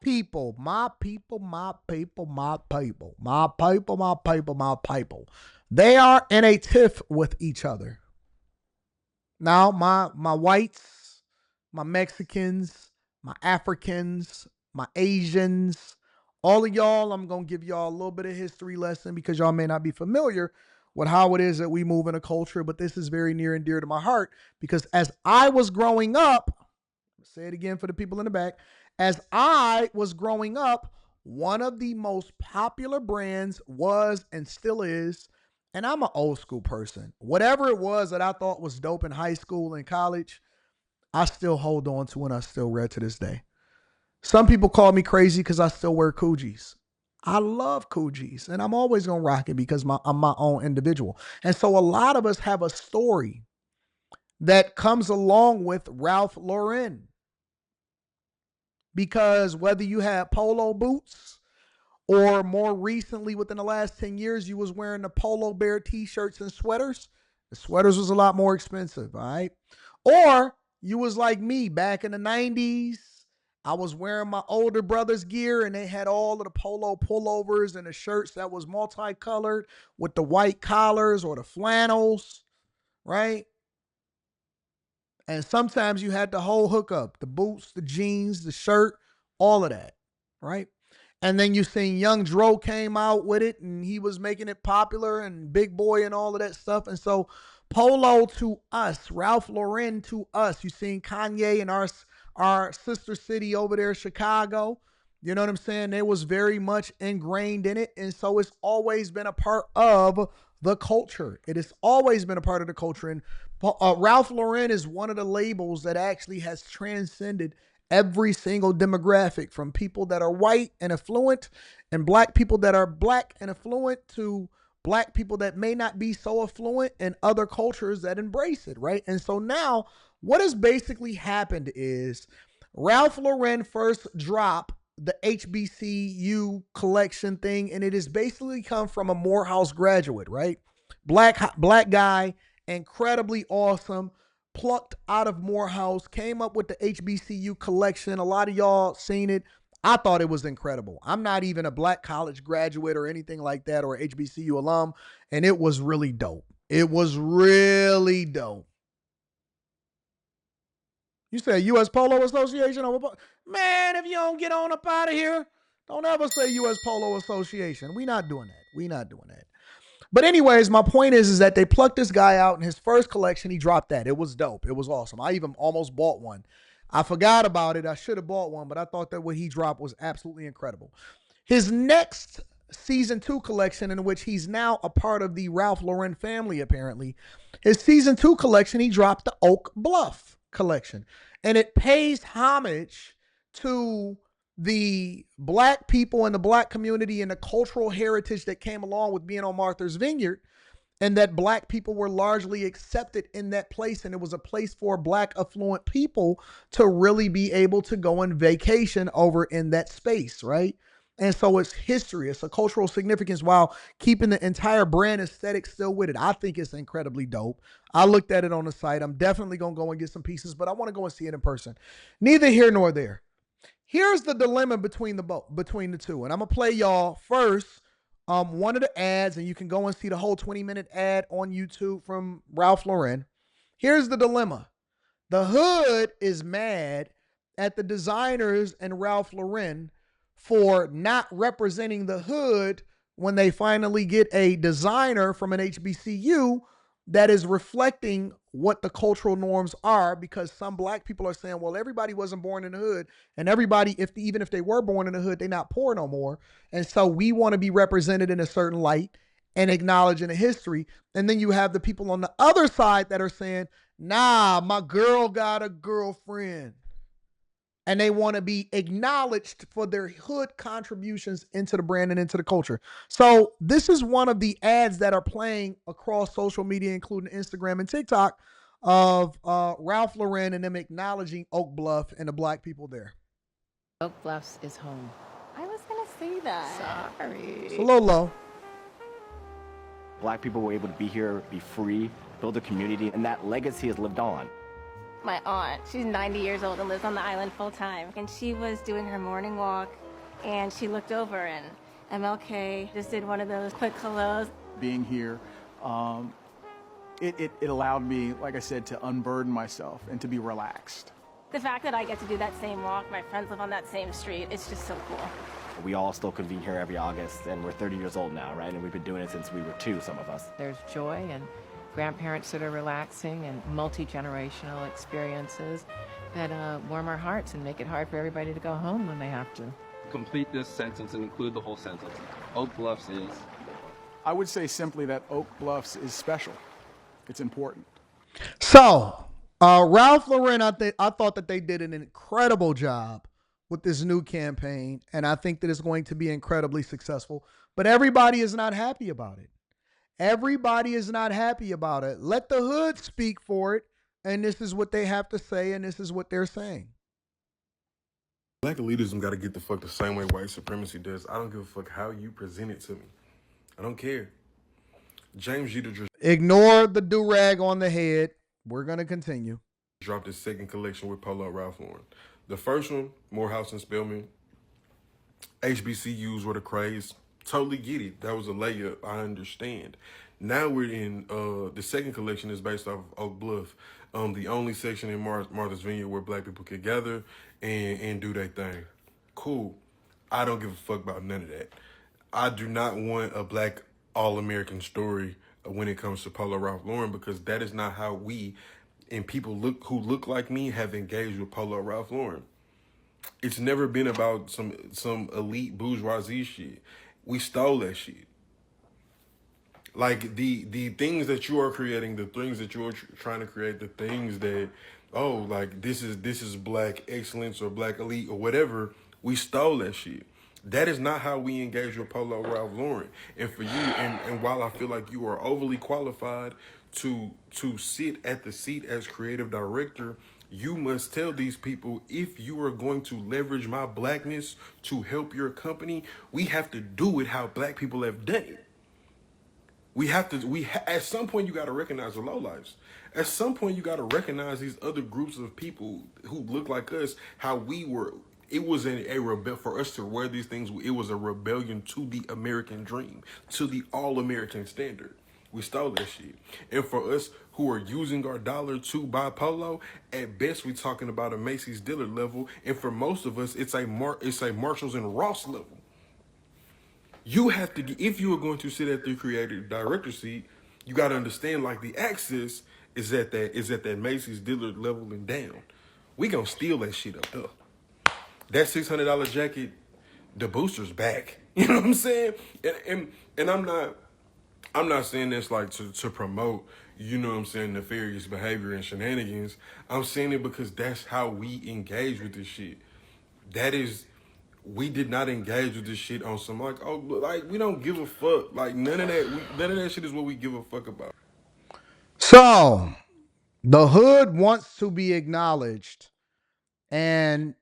people, my people, my people, my people, my people, my people, my people. They are in a tiff with each other. Now, my whites, my Mexicans, my Africans, my Asians, all of y'all, I'm going to give y'all a little bit of history lesson because y'all may not be familiar with how it is that we move in a culture, but this is very near and dear to my heart because as I was growing up, say it again for the people in the back, as I was growing up, one of the most popular brands was and still is, and I'm an old school person. Whatever it was that I thought was dope in high school and college, I still hold on to and I still wear to this day. Some people call me crazy because I still wear Coogis. I love Coogis and I'm always going to rock it because I'm my own individual. And so a lot of us have a story that comes along with Ralph Lauren. Because whether you had polo boots or more recently within the last 10 years, you was wearing the Polo Bear t-shirts and sweaters, the sweaters was a lot more expensive, all right? Or you was like me back in the 90s. I was wearing my older brother's gear and they had all of the polo pullovers and the shirts that was multicolored with the white collars or the flannels, right? And sometimes you had the whole hookup, the boots, the jeans, the shirt, all of that, right? And then you seen Young Dro came out with it and he was making it popular and Big Boy and all of that stuff. And so Polo to us, Ralph Lauren to us. You seen Kanye in our sister city over there, Chicago. You know what I'm saying? They was very much ingrained in it. And so it's always been a part of the culture. It has always been a part of the culture. And Ralph Lauren is one of the labels that actually has transcended every single demographic, from people that are white and affluent and black people that are black and affluent to black people that may not be so affluent and other cultures that embrace it, right? And so now what has basically happened is Ralph Lauren first dropped the HBCU collection thing, and it has basically come from a Morehouse graduate, right? Black guy, incredibly awesome, plucked out of Morehouse, came up with the HBCU collection. A lot of y'all seen it. I thought it was incredible. I'm not even a black college graduate or anything like that or HBCU alum, and it was really dope. It was really dope. You said U.S. Polo Association? Man, if you don't get on up out of here, don't ever say U.S. Polo Association. We not doing that. We not doing that. But anyways, my point is that they plucked this guy out in his first collection. He dropped that. It was dope. It was awesome. I even almost bought one. I forgot about it. I should have bought one, but I thought that what he dropped was absolutely incredible. His next season 2 collection, in which he's now a part of the Ralph Lauren family, apparently, his season 2 collection, he dropped the Oak Bluff collection. And it pays homage to the black people and the black community and the cultural heritage that came along with being on Martha's Vineyard, and that black people were largely accepted in that place. And it was a place for black affluent people to really be able to go on vacation over in that space, right? And so it's history. It's a cultural significance while keeping the entire brand aesthetic still with it. I think it's incredibly dope. I looked at it on the site. I'm definitely going to go and get some pieces, but I want to go and see it in person. Neither here nor there. Here's the dilemma between the two. And I'm going to play y'all first one of the ads, and you can go and see the whole 20-minute ad on YouTube from Ralph Lauren. Here's the dilemma. The hood is mad at the designers and Ralph Lauren for not representing the hood when they finally get a designer from an HBCU that is reflecting what the cultural norms are, because some black people are saying, well, everybody wasn't born in the hood, and everybody, even if they were born in the hood, they're not poor no more. And so we want to be represented in a certain light and acknowledging the history. And then you have the people on the other side that are saying, nah, my girl got a girlfriend. And they want to be acknowledged for their hood contributions into the brand and into the culture. So this is one of the ads that are playing across social media, including Instagram and TikTok, of Ralph Lauren and them acknowledging Oak Bluff and the black people there. Oak Bluffs is home. I was going to say that. Sorry. It's a little low. Black people were able to be here, be free, build a community, and that legacy has lived on. My aunt, she's 90 years old and lives on the island full time. And she was doing her morning walk and she looked over and MLK just did one of those quick hellos. Being here, it allowed me, like I said, to unburden myself and to be relaxed. The fact that I get to do that same walk, my friends live on that same street, it's just so cool. We all still convene here every August, and we're 30 years old now, right? And we've been doing it since we were 2, some of us. There's joy and grandparents that are relaxing and multi-generational experiences that warm our hearts and make it hard for everybody to go home when they have to. Complete this sentence and include the whole sentence. Oak Bluffs is. I would say simply that Oak Bluffs is special. It's important. So, Ralph Lauren, I thought that they did an incredible job with this new campaign, and I think that it's going to be incredibly successful. But everybody is not happy about it. Everybody is not happy about it. Let the hood speak for it, and this is what they have to say, and this is what they're saying. Black elitism got to get the fuck the same way white supremacy does. I don't give a fuck how you present it to me. I don't care. James Jeter just Ignore the do-rag on the head. We're going to continue. dropped his second collection with Polo Ralph Lauren. The first one, Morehouse and Spelman, HBCUs were the craze. Totally get it. That was a layup. I understand. Now we're in, the second collection is based off of Oak Bluff. The only section in Martha's Vineyard where black people could gather and do their thing. Cool. I don't give a fuck about none of that. I do not want a black all-American story when it comes to Polo Ralph Lauren, because that is not how we and people who look like me have engaged with Polo Ralph Lauren. It's never been about some elite bourgeoisie shit. We stole that shit. Like the things that you are creating, the things that you're trying to create, the things that, oh, like this is black excellence or black elite or whatever, we stole that shit. That is not how we engage with Polo Ralph Lauren. And for you, and while I feel like you are overly qualified to sit at the seat as creative director, you must tell these people, if you are going to leverage my blackness to help your company, we have to do it how black people have done it. At some point, you got to recognize the lowlifes. At some point, you got to recognize these other groups of people who look like us, how we were. It was a rebel for us to wear these things. It was a rebellion to the American dream, to the all-American standard. We stole that shit. And for us who are using our dollar to buy polo, at best we're talking about a Macy's Dillard level, and for most of us, it's a Marshalls and Ross level. You have to, if you are going to sit at the creative director seat, you got to understand, like, the access is at that Macy's Dillard level and down. We gonna steal that shit up there. That $600 jacket, the booster's back. You know what I'm saying? And I'm not saying this like to promote, you know what I'm saying, nefarious behavior and shenanigans. I'm saying it because that's how we engage with this shit. We did not engage with this shit on some like we don't give a fuck. Like none of that shit is what we give a fuck about. So, the hood wants to be acknowledged, and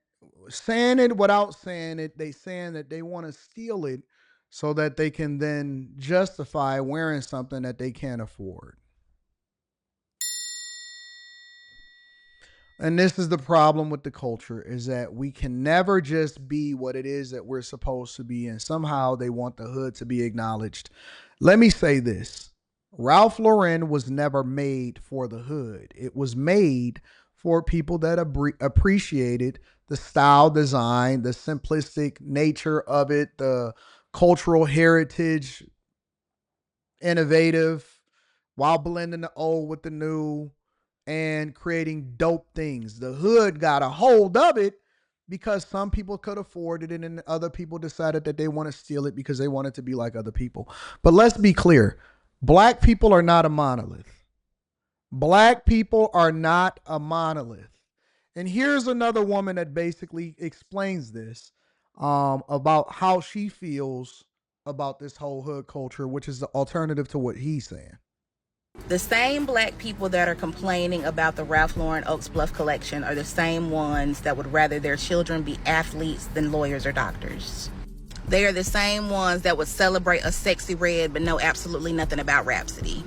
saying it without saying it, they saying that they want to steal it so that they can then justify wearing something that they can't afford. And this is the problem with the culture, is that we can never just be what it is that we're supposed to be, and somehow they want the hood to be acknowledged. Let me say this. Ralph Lauren was never made for the hood. It was made for people that appreciated the style, design, the simplistic nature of it, the cultural heritage, innovative, while blending the old with the new and creating dope things. The hood got a hold of it because some people could afford it, and then other people decided that they want to steal it because they want it to be like other people. But let's be clear. Black people are not a monolith. Black people are not a monolith. And here's another woman that basically explains this about how she feels about this whole hood culture, which is the alternative to what he's saying. The same black people that are complaining about the Ralph Lauren Oak Bluffs collection are the same ones that would rather their children be athletes than lawyers or doctors. They are the same ones that would celebrate a sexy red but know absolutely nothing about Rhapsody.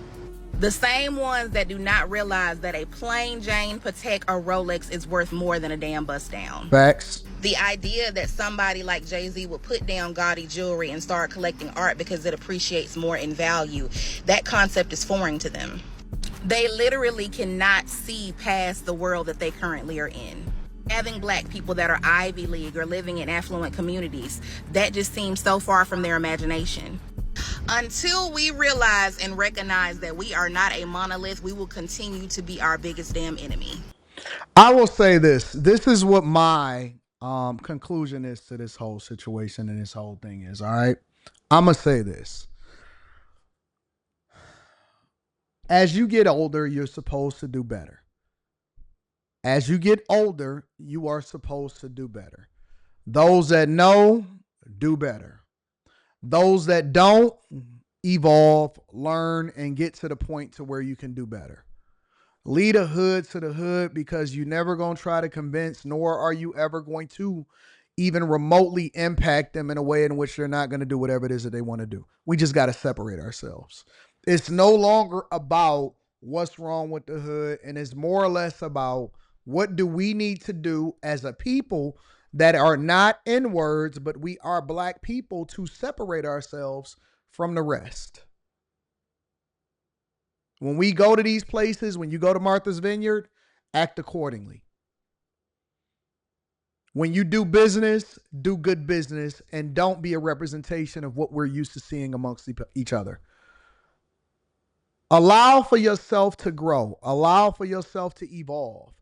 The same ones that do not realize that a plain Jane Patek or Rolex is worth more than a damn bust down. Facts. The idea that somebody like Jay-Z would put down gaudy jewelry and start collecting art because it appreciates more in value, that concept is foreign to them. They literally cannot see past the world that they currently are in. Having black people that are Ivy League or living in affluent communities, that just seems so far from their imagination. Until we realize and recognize that we are not a monolith, we will continue to be our biggest damn enemy. I will say this. This is what my conclusion is to this whole situation and this whole thing is, all right? I'm going to say this. As you get older, you're supposed to do better. As you get older, you are supposed to do better. Those that know, do better. Those that don't, evolve, learn, and get to the point to where you can do better. Lead a hood to the hood, because you're never going to try to convince, nor are you ever going to even remotely impact them in a way in which they're not going to do whatever it is that they want to do. We just got to separate ourselves. It's no longer about what's wrong with the hood, and it's more or less about what do we need to do as a people that are not N-words, but we are black people, to separate ourselves from the rest. When we go to these places, when you go to Martha's Vineyard, act accordingly. When you do business, do good business, and don't be a representation of what we're used to seeing amongst each other. Allow for yourself to grow. Allow for yourself to evolve.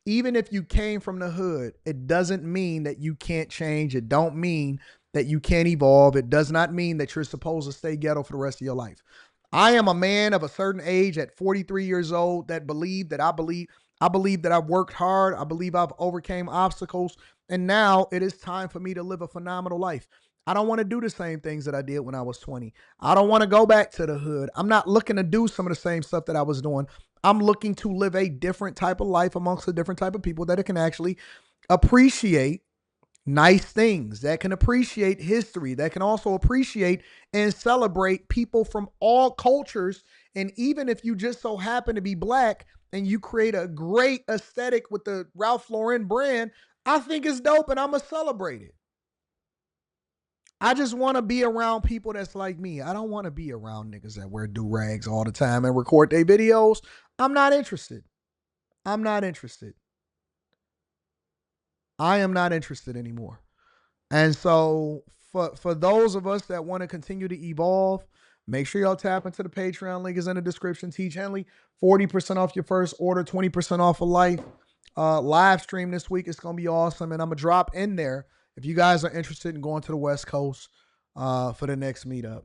Even if you came from the hood, it doesn't mean that you can't change. It don't mean that you can't evolve. It does not mean that you're supposed to stay ghetto for the rest of your life. I am a man of a certain age at 43 years old that believe that I believe that I've worked hard. I believe I've overcame obstacles. And now it is time for me to live a phenomenal life. I don't want to do the same things that I did when I was 20. I don't want to go back to the hood. I'm not looking to do some of the same stuff that I was doing. I'm looking to live a different type of life amongst a different type of people that can actually appreciate nice things, that can appreciate history, that can also appreciate and celebrate people from all cultures. And even if you just so happen to be black and you create a great aesthetic with the Ralph Lauren brand, I think it's dope and I'm going to celebrate it. I just want to be around people that's like me. I don't want to be around niggas that wear do-rags all the time and record their videos. I'm not interested. I'm not interested. I am not interested anymore. And so for those of us that want to continue to evolve, make sure y'all tap into the Patreon. Link is in the description. Teach Henley, 40% off your first order, 20% off of life. Live stream this week. It's going to be awesome. And I'm going to drop in there if you guys are interested in going to the West Coast for the next meetup.